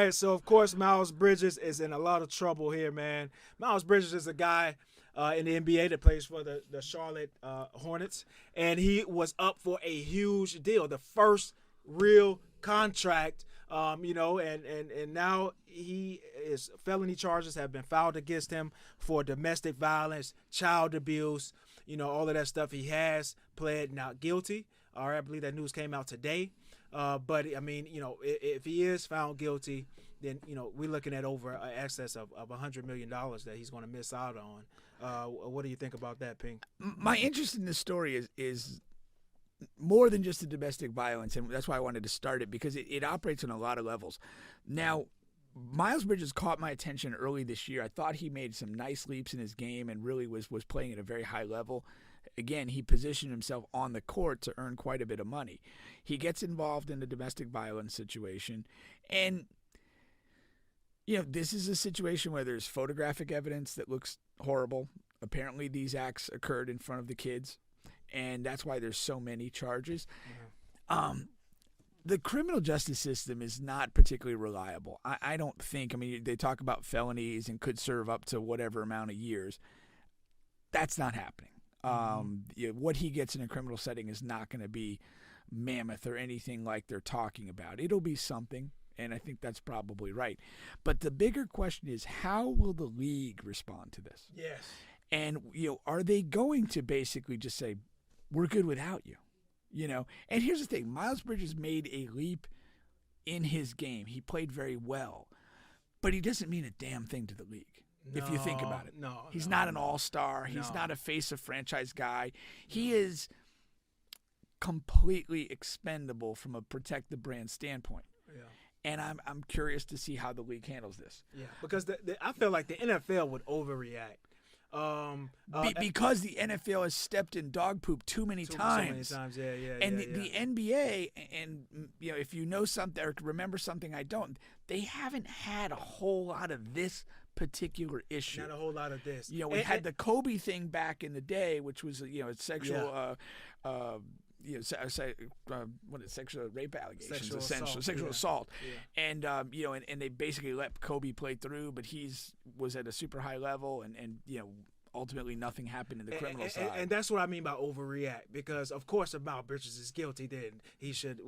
right, so of course Miles Bridges is in a lot of trouble here, man. Miles Bridges is a guy in the NBA that plays for the Charlotte Hornets, and he was up for a huge deal, the first real contract. And now felony charges have been filed against him for domestic violence, child abuse, all of that stuff. He has pled not guilty. All right, I believe that news came out today. But I mean, if he is found guilty, then we're looking at over an excess of $100 million that he's going to miss out on. What do you think about that, Ping? My interest in this story is more than just the domestic violence, and that's why I wanted to start it, because it operates on a lot of levels. Now, Miles Bridges caught my attention early this year. I thought he made some nice leaps in his game and really was playing at a very high level. Again, he positioned himself on the court to earn quite a bit of money. He gets involved in a domestic violence situation, and this is a situation where there's photographic evidence that looks horrible. Apparently, these acts occurred in front of the kids, and that's why there's so many charges. Mm-hmm. The criminal justice system is not particularly reliable. I don't think. I mean, they talk about felonies and could serve up to whatever amount of years. That's not happening. What he gets in a criminal setting is not going to be mammoth or anything like they're talking about. It'll be something, and I think that's probably right. But the bigger question is, how will the league respond to this? Yes. And, are they going to basically just say, we're good without you? And here's the thing. Miles Bridges made a leap in his game. He played very well. But he doesn't mean a damn thing to the league. If you think about it. He's not an all-star. He's not a face of franchise guy. He is completely expendable from a protect the brand standpoint. Yeah. And I'm curious to see how the league handles this. Yeah, because I feel like the NFL would overreact. Because the NFL has stepped in dog poop too many times. Yeah. And the NBA, and if you know something or remember something I don't, they haven't had a whole lot of this particular issue. Not a whole lot of this. We had the Kobe thing back in the day, which was sexual. Sexual rape allegations, sexual assault, yeah. And they basically let Kobe play through, but was at a super high level, and ultimately nothing happened in the criminal side. And that's what I mean by overreact, because of course if Miles Bridges is guilty, then he should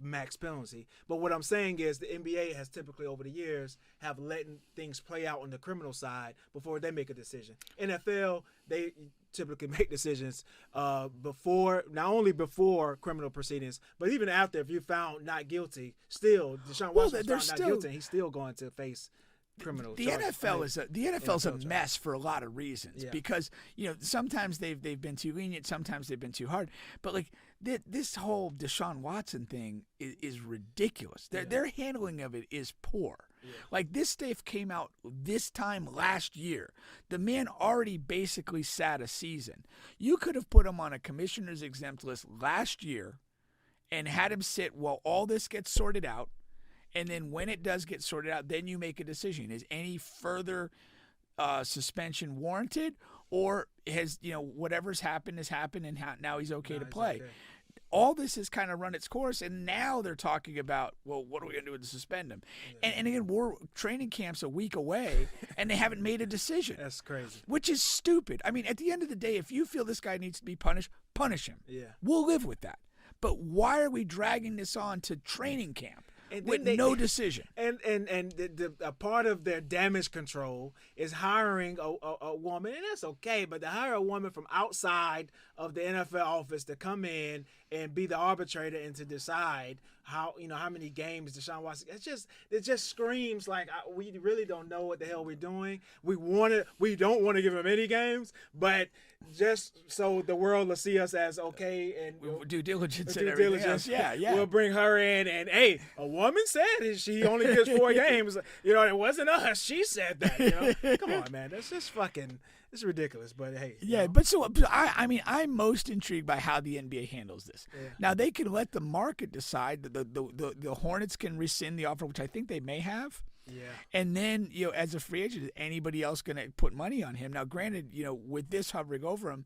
max penalty. But what I'm saying is the NBA has typically over the years have letting things play out on the criminal side before they make a decision. NFL, they typically make decisions not only before criminal proceedings, but even after. If you're found not guilty, still Deshaun Watson was found not guilty, and he's still going to face criminal charges. The NFL is a mess for a lot of reasons, because sometimes they've been too lenient, sometimes they've been too hard. But this whole Deshaun Watson thing is ridiculous. Their handling of it is poor. Yeah. This stuff came out this time last year. The man already basically sat a season. You could have put him on a commissioner's exempt list last year and had him sit while all this gets sorted out. And then when it does get sorted out, then you make a decision. Is any further suspension warranted, or has whatever's happened has happened, and now he's okay to play? Okay. All this has kind of run its course, and now they're talking about, well, what are we going to do to suspend him? Yeah. And again, training camp's a week away, and they haven't made a decision. That's crazy. Which is stupid. I mean, at the end of the day, if you feel this guy needs to be punished, punish him. Yeah. We'll live with that. But why are we dragging this on to training camp? With no decision. And a part of their damage control is hiring a woman, and that's okay, but to hire a woman from outside of the NFL office to come in and be the arbitrator and to decide how many games Deshaun Watson. It just screams like we really don't know what the hell we're doing. We don't want to give him any games, but just so the world will see us as okay and due diligence and everything else. Yeah. We'll bring her in, and hey, a woman said she only gets 4 games. It wasn't us. She said that. Come on, man. That's just fucking. It's ridiculous, but hey. Yeah, but I'm most intrigued by how the NBA handles this. Yeah. Now they can let the market decide. The Hornets can rescind the offer, which I think they may have. Yeah. And then, as a free agent, is anybody else going to put money on him? Now, granted, with this hovering over him,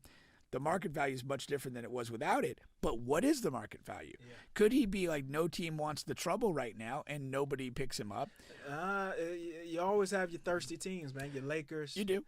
The market value is much different than it was without it. But what is the market value? Yeah. Could he be like, no team wants the trouble right now and nobody picks him up? You always have your thirsty teams, man. Your Lakers. You do.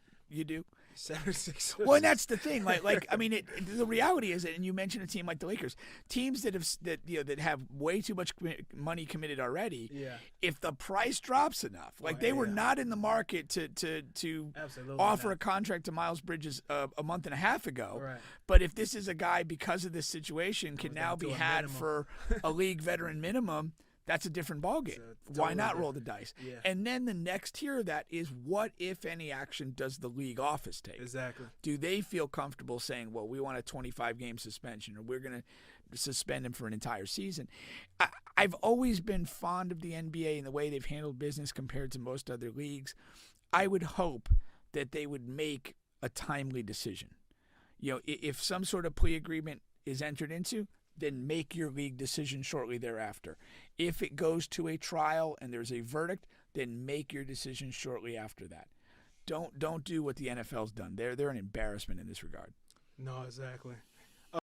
76. Well, and that's the thing. I mean, the reality is, and you mentioned a team like the Lakers, teams that have way too much money committed already. Yeah. If the price drops enough, they were not in the market to Absolutely offer not. a contract to Miles Bridges a month and a half ago. Right. But if this is a guy, because of this situation, can Goes now down to be a had minimum. for a league veteran minimum, that's a different ballgame. Why not roll the dice? Yeah. And then the next tier of that is, what, if any, action does the league office take? Exactly. Do they feel comfortable saying, well, we want a 25-game suspension, or we're going to suspend him for an entire season? I've always been fond of the NBA and the way they've handled business compared to most other leagues. I would hope that they would make a timely decision. If some sort of plea agreement is entered into, then make your league decision shortly thereafter. If it goes to a trial and there's a verdict, then make your decision shortly after that. Don't do what the NFL's done. They're an embarrassment in this regard. No, exactly.